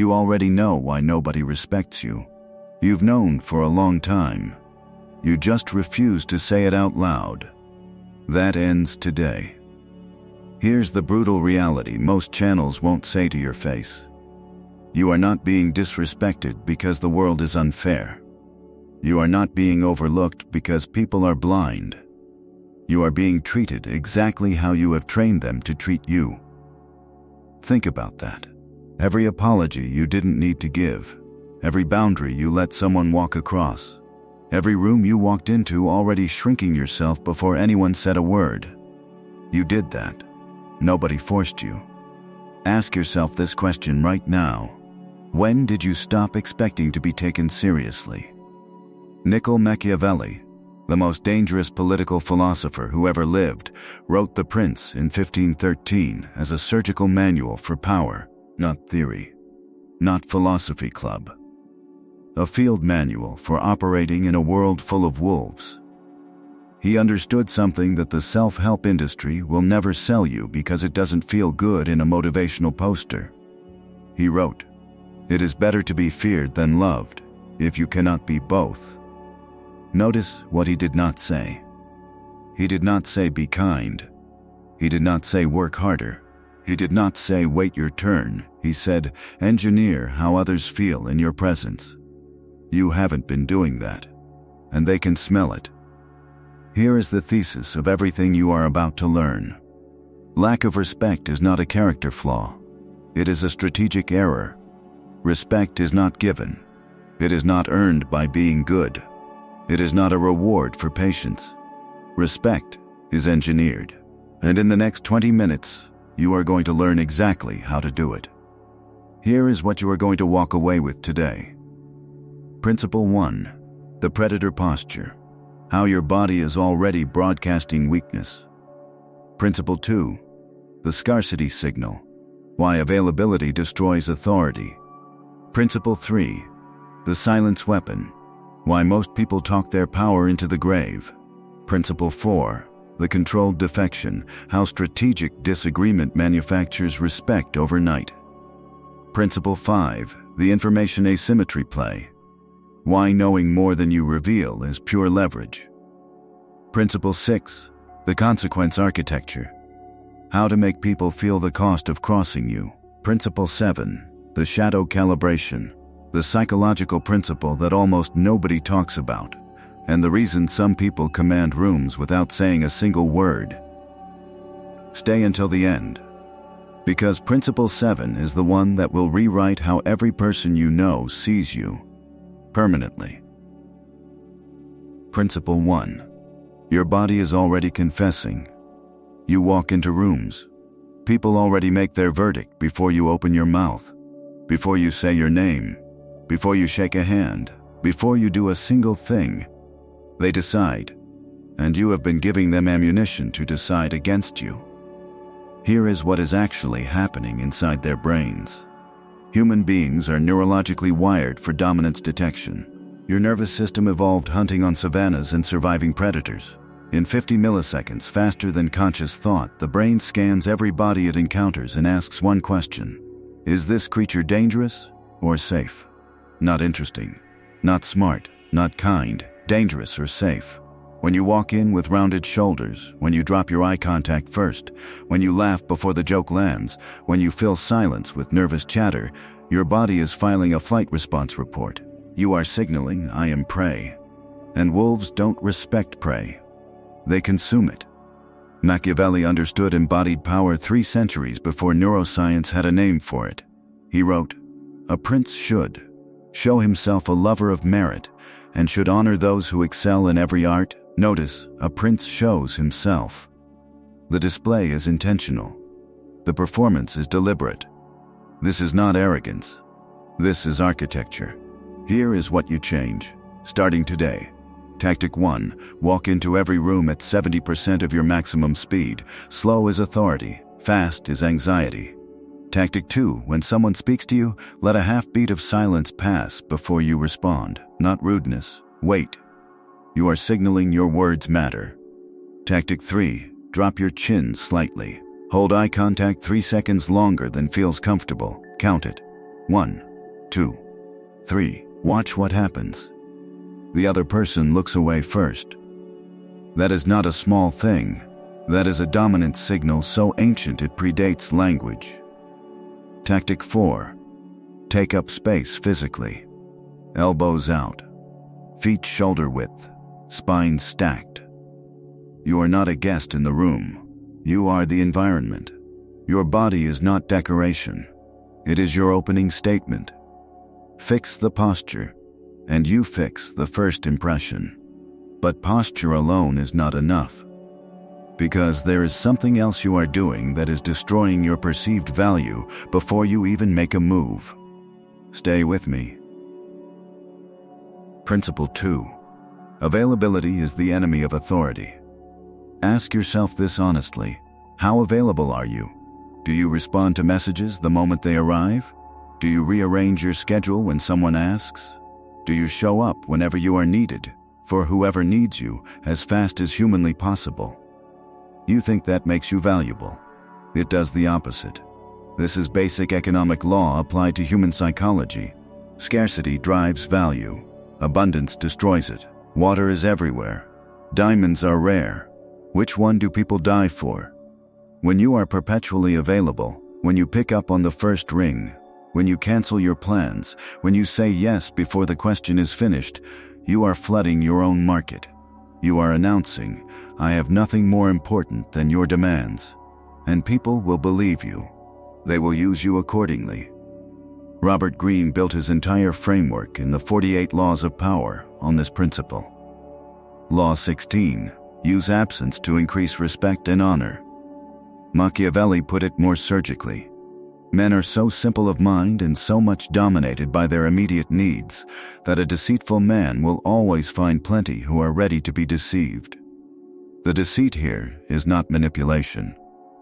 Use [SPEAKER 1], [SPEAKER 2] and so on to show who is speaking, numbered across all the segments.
[SPEAKER 1] You already know why nobody respects you. You've known for a long time. You just refuse to say it out loud. That ends today. Here's the brutal reality most channels won't say to your face. You are not being disrespected because the world is unfair. You are not being overlooked because people are blind. You are being treated exactly how you have trained them to treat you. Think about that. Every apology you didn't need to give, every boundary you let someone walk across, every room you walked into already shrinking yourself before anyone said a word. You did that. Nobody forced you. Ask yourself this question right now. When did you stop expecting to be taken seriously? Machiavelli, the most dangerous political philosopher who ever lived, wrote The Prince in 1513 as a surgical manual for power, not theory, not philosophy club. A field manual for operating in a world full of wolves. He understood something that the self-help industry will never sell you because it doesn't feel good in a motivational poster. He wrote, "It is better to be feared than loved, if you cannot be both." Notice what he did not say. He did not say be kind. He did not say work harder. He did not say wait your turn. He said engineer how others feel in your presence. You haven't been doing that, and they can smell it. Here is the thesis of everything you are about to learn. Lack of respect is not a character flaw. It is a strategic error. Respect is not given. It is not earned by being good. It is not a reward for patience. Respect is engineered. And in the next 20 minutes, you are going to learn exactly how to do it. Here is what you are going to walk away with today. Principle 1. The predator posture. How your body is already broadcasting weakness. Principle 2. The scarcity signal. Why availability destroys authority. Principle 3. The silence weapon. Why most people talk their power into the grave. Principle 4. The controlled defection. How strategic disagreement manufactures respect overnight. Principle 5. The information asymmetry play. Why knowing more than you reveal is pure leverage. Principle 6. The consequence architecture. How to make people feel the cost of crossing you. Principle 7. The shadow calibration. The psychological principle that almost nobody talks about, and the reason some people command rooms without saying a single word. Stay until the end, because Principle 7 is the one that will rewrite how every person you know sees you, permanently. Principle 1. Your body is already confessing. You walk into rooms. People already make their verdict before you open your mouth, before you say your name, before you shake a hand, before you do a single thing. They decide, and you have been giving them ammunition to decide against you. Here is what is actually happening inside their brains. Human beings are neurologically wired for dominance detection. Your nervous system evolved hunting on savannas and surviving predators. In 50 milliseconds, faster than conscious thought, the brain scans every body it encounters and asks one question. Is this creature dangerous or safe? Not interesting, not smart, not kind, dangerous or safe. When you walk in with rounded shoulders, when you drop your eye contact first, when you laugh before the joke lands, when you fill silence with nervous chatter, your body is filing a flight response report. You are signaling, I am prey. And wolves don't respect prey. They consume it. Machiavelli understood embodied power 3 centuries before neuroscience had a name for it. He wrote, "A prince should show himself a lover of merit, and should honor those who excel in every art." Notice, a prince shows himself. The display is intentional. The performance is deliberate. This is not arrogance. This is architecture. Here is what you change, starting today. Tactic 1. Walk into every room at 70% of your maximum speed. Slow is authority. Fast is anxiety. Tactic 2. When someone speaks to you, let a half beat of silence pass before you respond. Not rudeness. Wait. You are signaling your words matter. Tactic 3. Drop your chin slightly. Hold eye contact 3 seconds longer than feels comfortable. Count it. 1, 2, 3. Watch what happens. The other person looks away first. That is not a small thing. That is a dominant signal so ancient it predates language. Tactic 4. Take up space physically. Elbows out. Feet shoulder width. Spine stacked. You are not a guest in the room. You are the environment. Your body is not decoration. It is your opening statement. Fix the posture, and you fix the first impression. But posture alone is not enough, because there is something else you are doing that is destroying your perceived value before you even make a move. Stay with me. Principle 2. Availability is the enemy of authority. Ask yourself this honestly. How available are you? Do you respond to messages the moment they arrive? Do you rearrange your schedule when someone asks? Do you show up whenever you are needed, for whoever needs you, as fast as humanly possible? You think that makes you valuable. It does the opposite. This is basic economic law applied to human psychology. Scarcity drives value. Abundance destroys it. Water is everywhere. Diamonds are rare. Which one do people die for? When you are perpetually available, when you pick up on the first ring, when you cancel your plans, when you say yes before the question is finished, you are flooding your own market. You are announcing, I have nothing more important than your demands. And people will believe you. They will use you accordingly. Robert Greene built his entire framework in the 48 Laws of Power on this principle. Law 16. Use absence to increase respect and honor. Machiavelli put it more surgically. Men are so simple of mind and so much dominated by their immediate needs that a deceitful man will always find plenty who are ready to be deceived. The deceit here is not manipulation.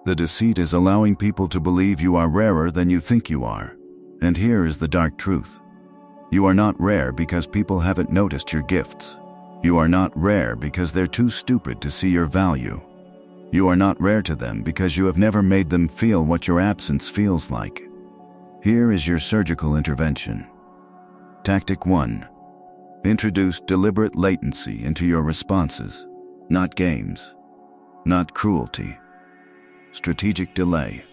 [SPEAKER 1] The deceit is allowing people to believe you are rarer than you think you are. And here is the dark truth. You are not rare because people haven't noticed your gifts. You are not rare because they're too stupid to see your value. You are not rare to them because you have never made them feel what your absence feels like. Here is your surgical intervention. Tactic 1. Introduce deliberate latency into your responses, not games, not cruelty. Strategic delay.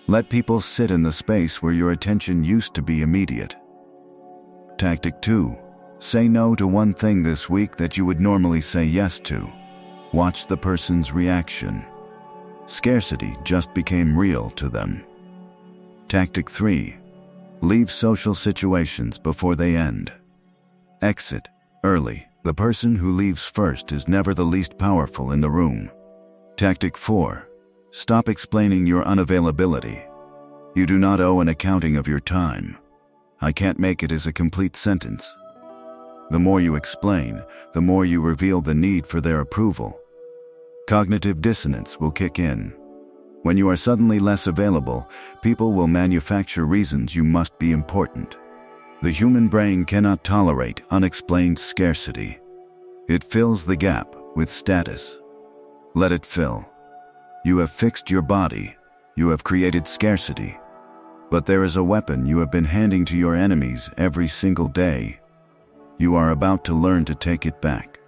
[SPEAKER 1] Let people sit in the space where your attention used to be immediate. Tactic 2. Say no to one thing this week that you would normally say yes to. Watch the person's reaction. Scarcity just became real to them. Tactic 3. Leave social situations before they end. Exit early. The person who leaves first is never the least powerful in the room. Tactic 4. Stop explaining your unavailability. You do not owe an accounting of your time. I can't make it as a complete sentence. The more you explain, the more you reveal the need for their approval. Cognitive dissonance will kick in. When you are suddenly less available, people will manufacture reasons you must be important. The human brain cannot tolerate unexplained scarcity. It fills the gap with status. Let it fill. You have fixed your body. You have created scarcity. But there is a weapon you have been handing to your enemies every single day. You are about to learn to take it back.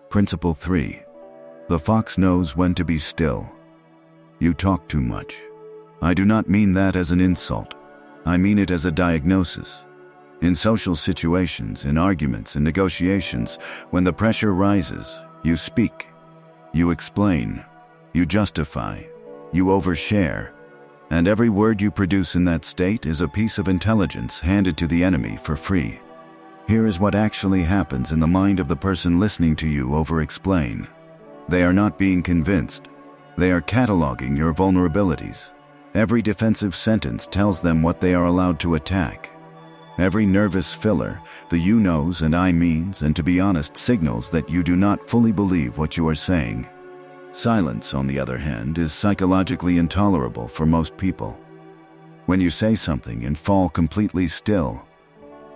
[SPEAKER 1] Principle 3. The fox knows when to be still. You talk too much. I do not mean that as an insult. I mean it as a diagnosis. In social situations, in arguments and negotiations, when the pressure rises, you speak. You explain. You justify. You overshare. And every word you produce in that state is a piece of intelligence handed to the enemy for free. Here is what actually happens in the mind of the person listening to you over-explain. They are not being convinced. They are cataloging your vulnerabilities. Every defensive sentence tells them what they are allowed to attack. Every nervous filler, the you knows and I means, and to be honest, signals that you do not fully believe what you are saying. Silence, on the other hand, is psychologically intolerable for most people. When you say something and fall completely still,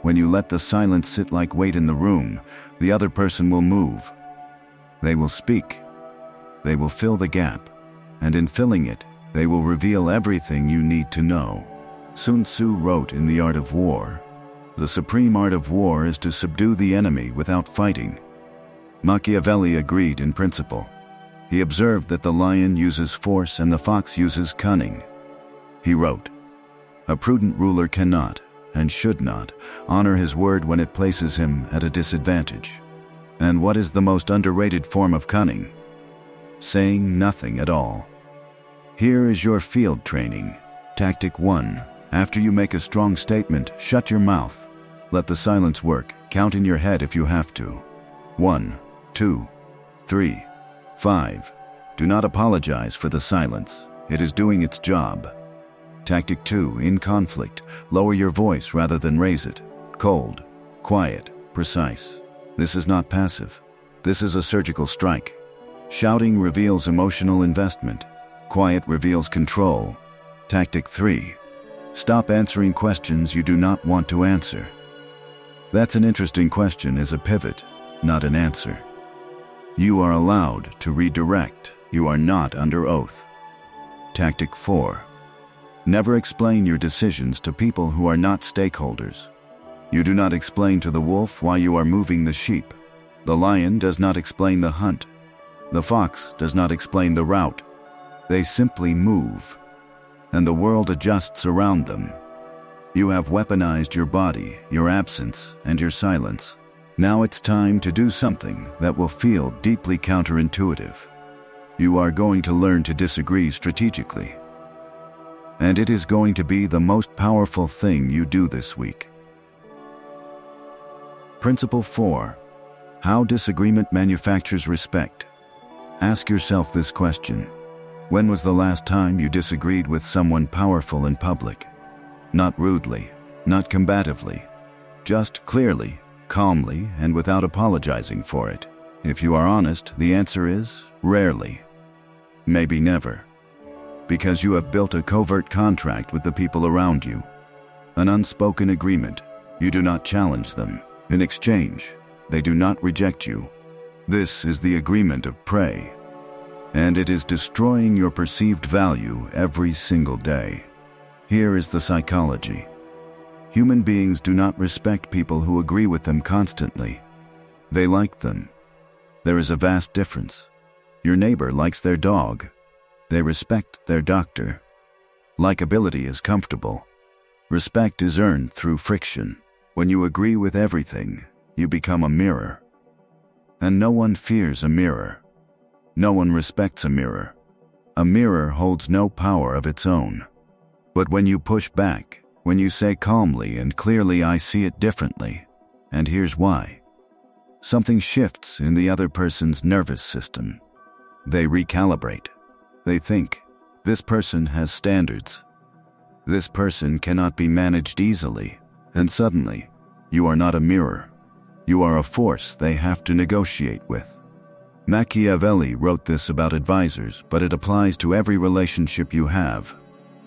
[SPEAKER 1] when you let the silence sit like weight in the room, the other person will move. They will speak. They will fill the gap, and in filling it, they will reveal everything you need to know. Sun Tzu wrote in The Art of War, "The supreme art of war is to subdue the enemy without fighting." Machiavelli agreed in principle. He observed that the lion uses force and the fox uses cunning. He wrote, "A prudent ruler cannot, and should not, honor his word when it places him at a disadvantage." And what is the most underrated form of cunning? Saying nothing at all. Here is your field training. Tactic 1. After you make a strong statement, shut your mouth. Let the silence work. Count in your head if you have to. 1, 2, 3, 5. Do not apologize for the silence. It is doing its job. Tactic 2. In conflict, lower your voice rather than raise it. Cold, quiet, precise. This is not passive. This is a surgical strike. Shouting reveals emotional investment. Quiet reveals control. Tactic 3. Stop answering questions you do not want to answer. "That's an interesting question" is a pivot, not an answer. You are allowed to redirect. You are not under oath. Tactic 4. Never explain your decisions to people who are not stakeholders. You do not explain to the wolf why you are moving the sheep. The lion does not explain the hunt. The fox does not explain the route. They simply move, and the world adjusts around them. You have weaponized your body, your absence, and your silence. Now it's time to do something that will feel deeply counterintuitive. You are going to learn to disagree strategically. And it is going to be the most powerful thing you do this week. Principle 4. How disagreement manufactures respect. Ask yourself this question. When was the last time you disagreed with someone powerful in public? Not rudely, not combatively, just clearly, calmly, and without apologizing for it. If you are honest, the answer is rarely. Maybe never. Because you have built a covert contract with the people around you. An unspoken agreement. You do not challenge them. In exchange, they do not reject you. This is the agreement of prey. And it is destroying your perceived value every single day. Here is the psychology. Human beings do not respect people who agree with them constantly. They like them. There is a vast difference. Your neighbor likes their dog. They respect their doctor. Likability is comfortable. Respect is earned through friction. When you agree with everything, you become a mirror. And no one fears a mirror. No one respects a mirror. A mirror holds no power of its own. But when you push back, when you say calmly and clearly, "I see it differently, and here's why," something shifts in the other person's nervous system. They recalibrate. They think, "This person has standards. This person cannot be managed easily." And suddenly, you are not a mirror. You are a force they have to negotiate with. Machiavelli wrote this about advisors, but it applies to every relationship you have.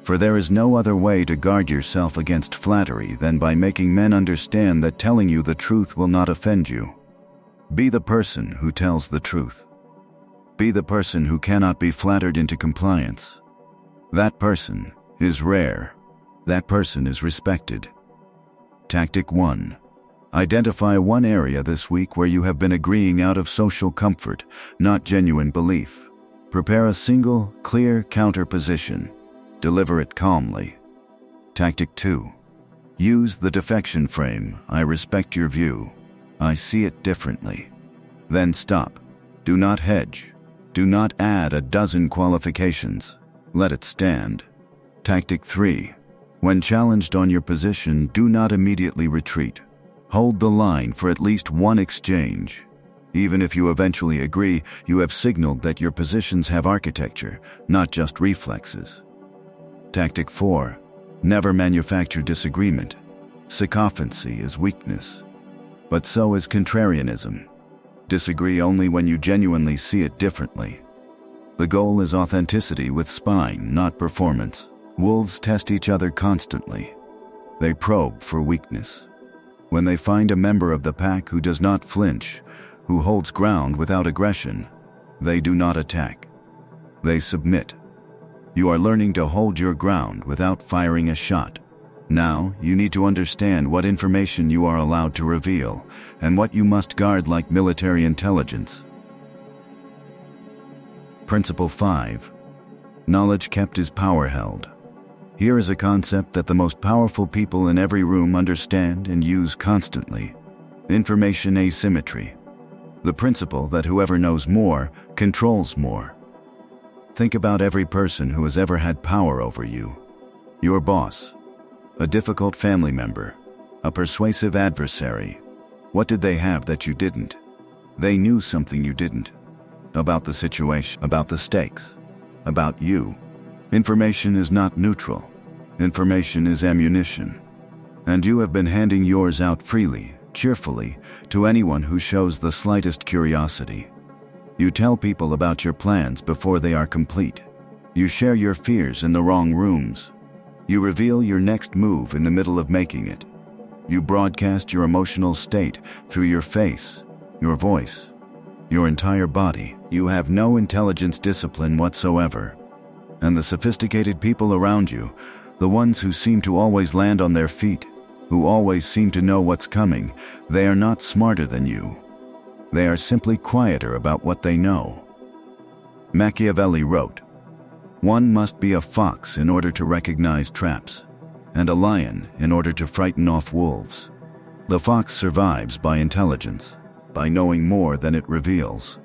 [SPEAKER 1] For there is no other way to guard yourself against flattery than by making men understand that telling you the truth will not offend you. Be the person who tells the truth. Be the person who cannot be flattered into compliance. That person is rare. That person is respected. Tactic 1. Identify one area this week where you have been agreeing out of social comfort, not genuine belief. Prepare a single, clear counter position. Deliver it calmly. Tactic 2. Use the defection frame. "I respect your view. I see it differently." Then stop. Do not hedge. Do not add a dozen qualifications. Let it stand. Tactic 3. When challenged on your position, do not immediately retreat. Hold the line for at least one exchange. Even if you eventually agree, you have signaled that your positions have architecture, not just reflexes. Tactic 4. Never manufacture disagreement. Sycophancy is weakness. But so is contrarianism. Disagree only when you genuinely see it differently. The goal is authenticity with spine, not performance. Wolves test each other constantly. They probe for weakness. When they find a member of the pack who does not flinch, who holds ground without aggression, they do not attack. They submit. You are learning to hold your ground without firing a shot. Now, you need to understand what information you are allowed to reveal and what you must guard like military intelligence. Principle 5. Knowledge kept is power held. Here is a concept that the most powerful people in every room understand and use constantly. Information asymmetry. The principle that whoever knows more controls more. Think about every person who has ever had power over you. Your boss, a difficult family member, a persuasive adversary. What did they have that you didn't? They knew something you didn't. About the situation, about the stakes, about you. Information is not neutral. Information is ammunition. And you have been handing yours out freely, cheerfully, to anyone who shows the slightest curiosity. You tell people about your plans before they are complete. You share your fears in the wrong rooms. You reveal your next move in the middle of making it. You broadcast your emotional state through your face, your voice, your entire body. You have no intelligence discipline whatsoever. And the sophisticated people around you, the ones who seem to always land on their feet, who always seem to know what's coming, they are not smarter than you. They are simply quieter about what they know. Machiavelli wrote, "One must be a fox in order to recognize traps, and a lion in order to frighten off wolves." The fox survives by intelligence, by knowing more than it reveals,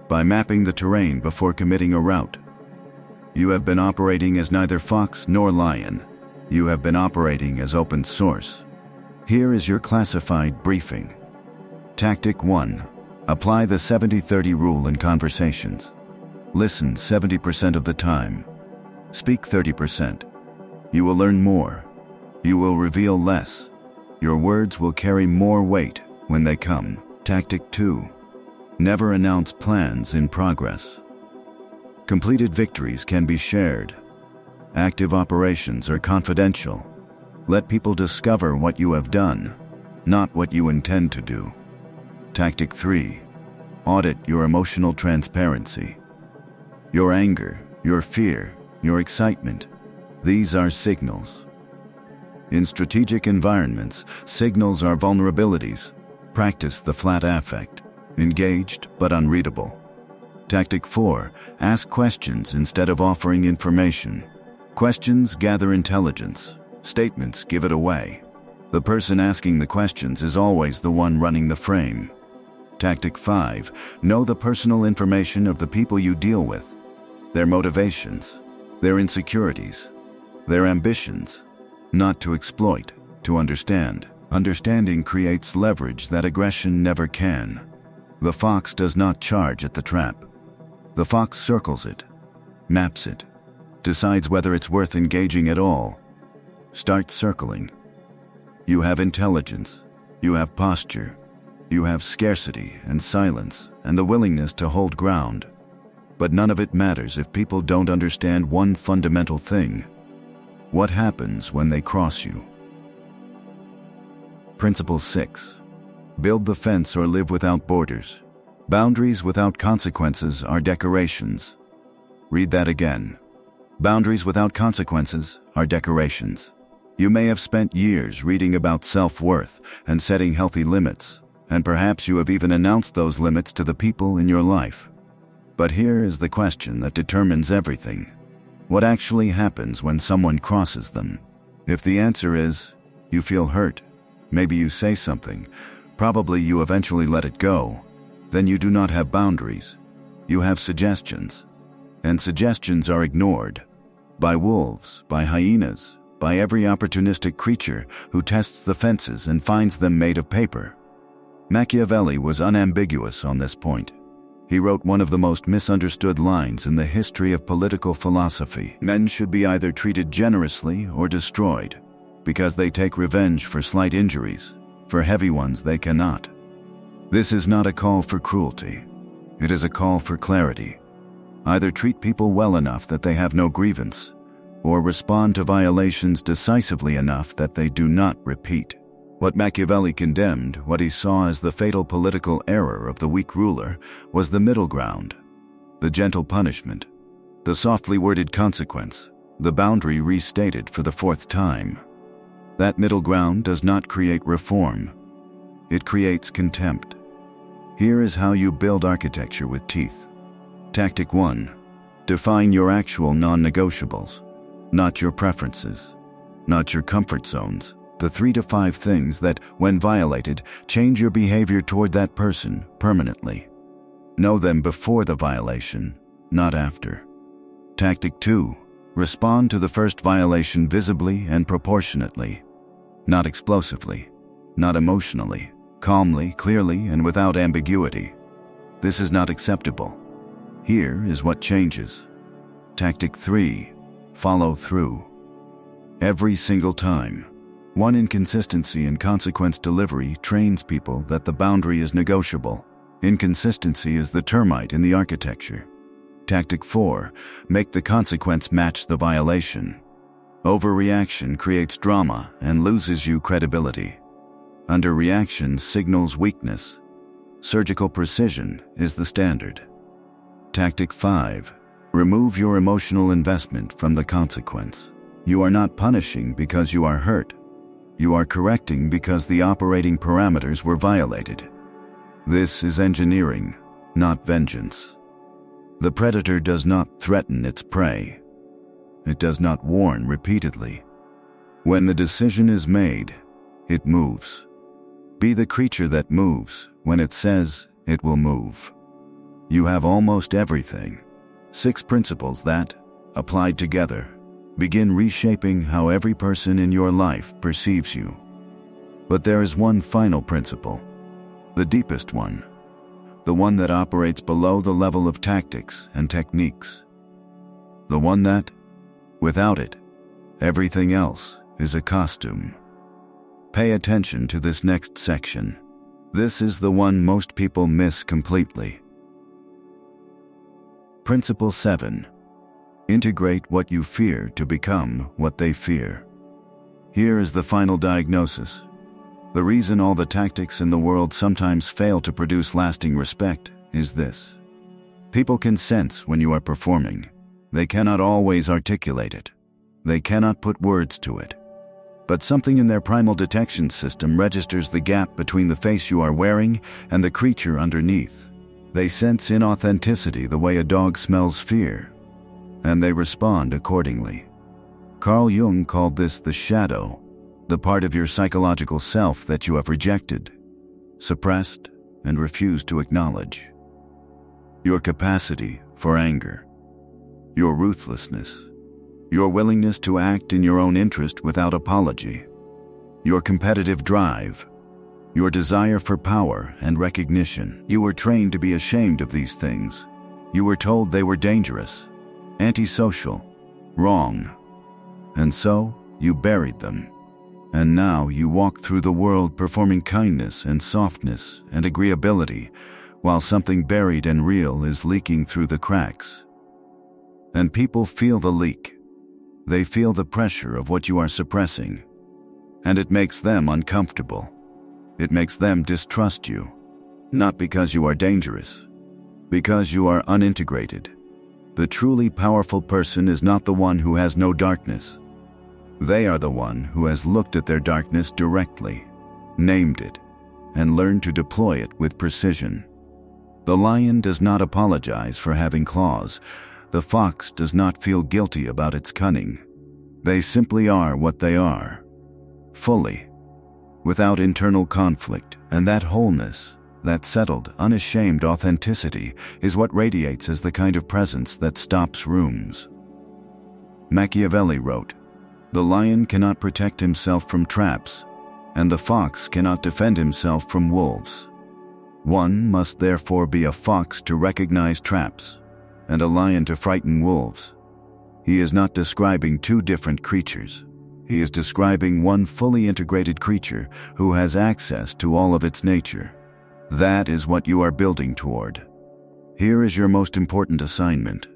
[SPEAKER 1] by mapping the terrain before committing a route. You have been operating as neither fox nor lion. You have been operating as open source. Here is your classified briefing. Tactic 1. Apply the 70-30 rule in conversations. Listen 70% of the time. Speak 30%. You will learn more. You will reveal less. Your words will carry more weight when they come. Tactic 2. Never announce plans in progress. Completed victories can be shared. Active operations are confidential. Let people discover what you have done, not what you intend to do. Tactic 3. Audit your emotional transparency. Your anger, your fear, your excitement, these are signals. In strategic environments, signals are vulnerabilities. Practice the flat affect, engaged but unreadable. Tactic 4. Ask questions instead of offering information. Questions gather intelligence. Statements give it away. The person asking the questions is always the one running the frame. Tactic 5. Know the personal information of the people you deal with. Their motivations, their insecurities, their ambitions. Not to exploit, to understand. Understanding creates leverage that aggression never can. The fox does not charge at the trap. The fox circles it, maps it, decides whether it's worth engaging at all. Start circling. You have intelligence, you have posture, you have scarcity and silence and the willingness to hold ground. But none of it matters if people don't understand one fundamental thing. What happens when they cross you? Principle 6. Build the fence or live without borders. Boundaries without consequences are decorations. Read that again. Boundaries without consequences are decorations. You may have spent years reading about self-worth and setting healthy limits, and perhaps you have even announced those limits to the people in your life. But here is the question that determines everything. What actually happens when someone crosses them? If the answer is, you feel hurt, maybe you say something, probably you eventually let it go, then you do not have boundaries. You have suggestions. And suggestions are ignored. By wolves, by hyenas, by every opportunistic creature who tests the fences and finds them made of paper. Machiavelli was unambiguous on this point. He wrote one of the most misunderstood lines in the history of political philosophy. Men should be either treated generously or destroyed, because they take revenge for slight injuries. For heavy ones they cannot. This is not a call for cruelty. It is a call for clarity. Either treat people well enough that they have no grievance, or respond to violations decisively enough that they do not repeat. What Machiavelli condemned, what he saw as the fatal political error of the weak ruler, was the middle ground. The gentle punishment, the softly worded consequence, the boundary restated for the fourth time. That middle ground does not create reform. It creates contempt. Here is how you build architecture with teeth. Tactic 1. Define your actual non-negotiables, not your preferences, not your comfort zones, the 3 to 5 things that, when violated, change your behavior toward that person permanently. Know them before the violation, not after. Tactic 2. Respond to the first violation visibly and proportionately, not explosively, not emotionally, calmly, clearly, and without ambiguity. This is not acceptable. Here is what changes. Tactic 3. Follow through. Every single time. One inconsistency in consequence delivery trains people that the boundary is negotiable. Inconsistency is the termite in the architecture. Tactic 4. Make the consequence match the violation. Overreaction creates drama and loses you credibility. Underreaction signals weakness. Surgical precision is the standard. Tactic 5. Remove your emotional investment from the consequence. You are not punishing because you are hurt. You are correcting because the operating parameters were violated. This is engineering, not vengeance. The predator does not threaten its prey. It does not warn repeatedly. When the decision is made, it moves. Be the creature that moves when it says it will move. You have almost everything. 6 principles that, applied together, begin reshaping how every person in your life perceives you. But there is one final principle, the deepest one, the one that operates below the level of tactics and techniques. The one that, without it, everything else is a costume. Pay attention to this next section. This is the one most people miss completely. Principle 7. Integrate what you fear to become what they fear. Here is the final diagnosis. The reason all the tactics in the world sometimes fail to produce lasting respect is this. People can sense when you are performing. They cannot always articulate it. They cannot put words to it. But something in their primal detection system registers the gap between the face you are wearing and the creature underneath. They sense inauthenticity the way a dog smells fear, and they respond accordingly. Carl Jung called this the shadow, the part of your psychological self that you have rejected, suppressed, and refused to acknowledge. Your capacity for anger, your ruthlessness, your willingness to act in your own interest without apology, your competitive drive, your desire for power and recognition. You were trained to be ashamed of these things. You were told they were dangerous, antisocial, wrong. And so, you buried them. And now you walk through the world performing kindness and softness and agreeability, while something buried and real is leaking through the cracks. And people feel the leak. They feel the pressure of what you are suppressing. And it makes them uncomfortable. It makes them distrust you, not because you are dangerous, because you are unintegrated. The truly powerful person is not the one who has no darkness. They are the one who has looked at their darkness directly, named it, and learned to deploy it with precision. The lion does not apologize for having claws. The fox does not feel guilty about its cunning. They simply are what they are, fully, without internal conflict, and that wholeness, that settled, unashamed authenticity is what radiates as the kind of presence that stops rooms. Machiavelli wrote, "The lion cannot protect himself from traps, and the fox cannot defend himself from wolves. One must therefore be a fox to recognize traps, and a lion to frighten wolves." He is not describing 2 different creatures. He is describing one fully integrated creature who has access to all of its nature. That is what you are building toward. Here is your most important assignment.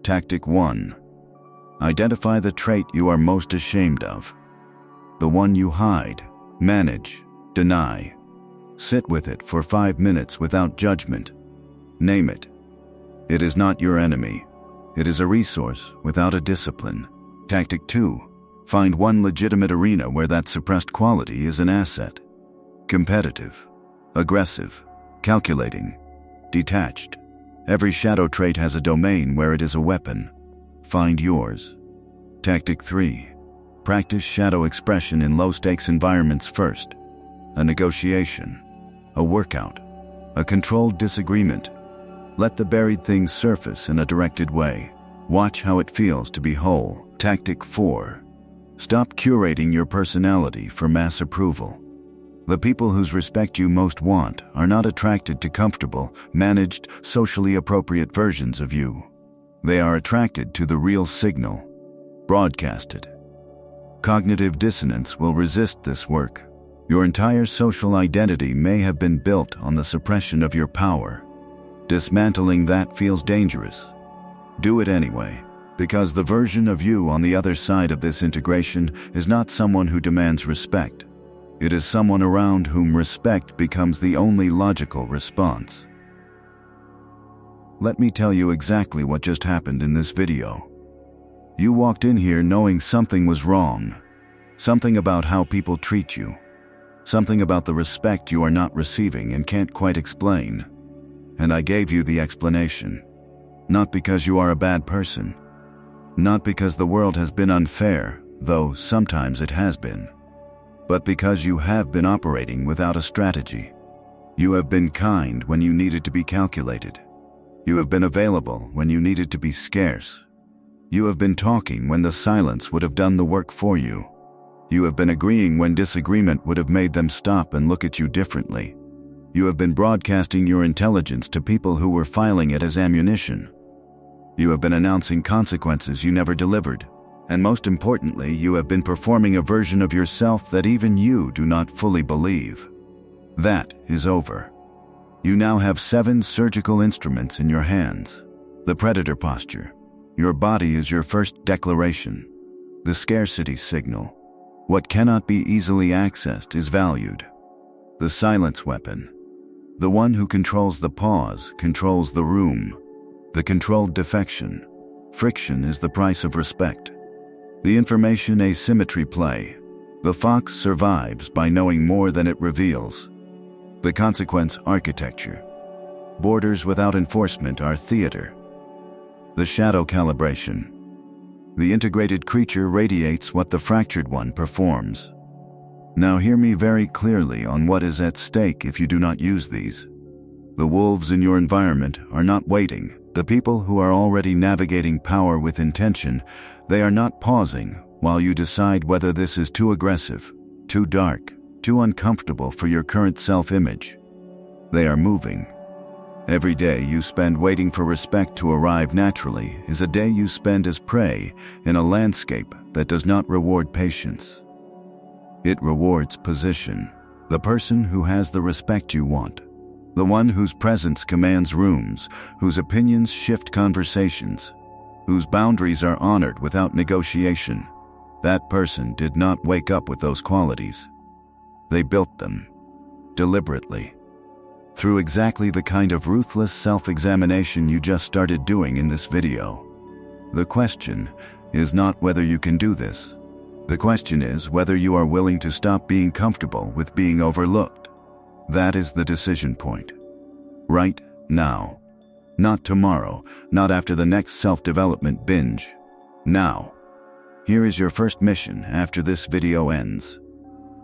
[SPEAKER 1] Tactic 1. Identify the trait you are most ashamed of. The one you hide, manage, deny. Sit with it for 5 minutes without judgment. Name it. It is not your enemy. It is a resource without a discipline. Tactic 2. Find one legitimate arena where that suppressed quality is an asset. Competitive, aggressive, calculating, detached. Every shadow trait has a domain where it is a weapon. Find yours. Tactic 3. Practice shadow expression in low-stakes environments first. A negotiation, a workout, a controlled disagreement. Let the buried things surface in a directed way. Watch how it feels to be whole. Tactic 4. Stop curating your personality for mass approval. The people whose respect you most want are not attracted to comfortable, managed, socially appropriate versions of you. They are attracted to the real signal. Broadcast it. Cognitive dissonance will resist this work. Your entire social identity may have been built on the suppression of your power. Dismantling that feels dangerous. Do it anyway, because the version of you on the other side of this integration is not someone who demands respect. It is someone around whom respect becomes the only logical response. Let me tell you exactly what just happened in this video. You walked in here knowing something was wrong. Something about how people treat you. Something about the respect you are not receiving and can't quite explain. And I gave you the explanation. Not because you are a bad person. Not because the world has been unfair, though sometimes it has been. But because you have been operating without a strategy. You have been kind when you needed to be calculated. You have been available when you needed to be scarce. You have been talking when the silence would have done the work for you. You have been agreeing when disagreement would have made them stop and look at you differently. You have been broadcasting your intelligence to people who were filing it as ammunition. You have been announcing consequences you never delivered. And most importantly, you have been performing a version of yourself that even you do not fully believe. That is over. You now have 7 surgical instruments in your hands. The predator posture. Your body is your first declaration. The scarcity signal. What cannot be easily accessed is valued. The silence weapon. The one who controls the pause controls the room. The controlled defection. Friction is the price of respect. The information asymmetry play. The fox survives by knowing more than it reveals. The consequence architecture. Borders without enforcement are theater. The shadow calibration. The integrated creature radiates what the fractured one performs. Now hear me very clearly on what is at stake if you do not use these. The wolves in your environment are not waiting. The people who are already navigating power with intention, they are not pausing while you decide whether this is too aggressive, too dark, too uncomfortable for your current self-image. They are moving. Every day you spend waiting for respect to arrive naturally is a day you spend as prey in a landscape that does not reward patience. It rewards position. The person who has the respect you want. The one whose presence commands rooms, whose opinions shift conversations, whose boundaries are honored without negotiation. That person did not wake up with those qualities. They built them. Deliberately. Through exactly the kind of ruthless self-examination you just started doing in this video. The question is not whether you can do this. The question is whether you are willing to stop being comfortable with being overlooked. That is the decision point. Right now. Not tomorrow, not after the next self-development binge. Now. Here is your first mission after this video ends.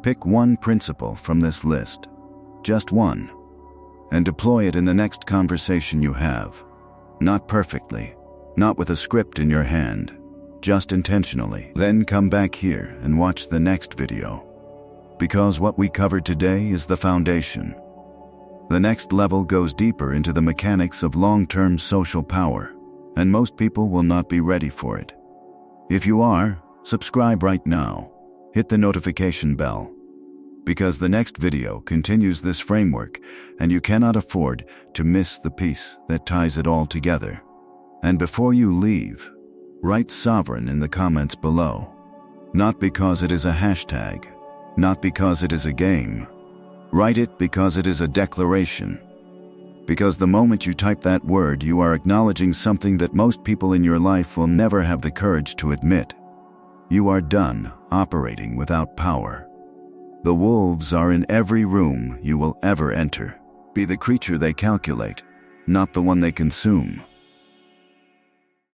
[SPEAKER 1] Pick one principle from this list. Just one. And deploy it in the next conversation you have. Not perfectly, not with a script in your hand, just intentionally. Then come back here and watch the next video. Because what we covered today is the foundation. The next level goes deeper into the mechanics of long-term social power, and most people will not be ready for it. If you are, subscribe right now. Hit the notification bell. Because the next video continues this framework, and you cannot afford to miss the piece that ties it all together. And before you leave, write sovereign in the comments below. Not because it is a hashtag, not because it is a game. Write it because it is a declaration. Because the moment you type that word, you are acknowledging something that most people in your life will never have the courage to admit. you are done operating without power. The wolves are in every room you will ever enter. Be the creature they calculate, not the one they consume.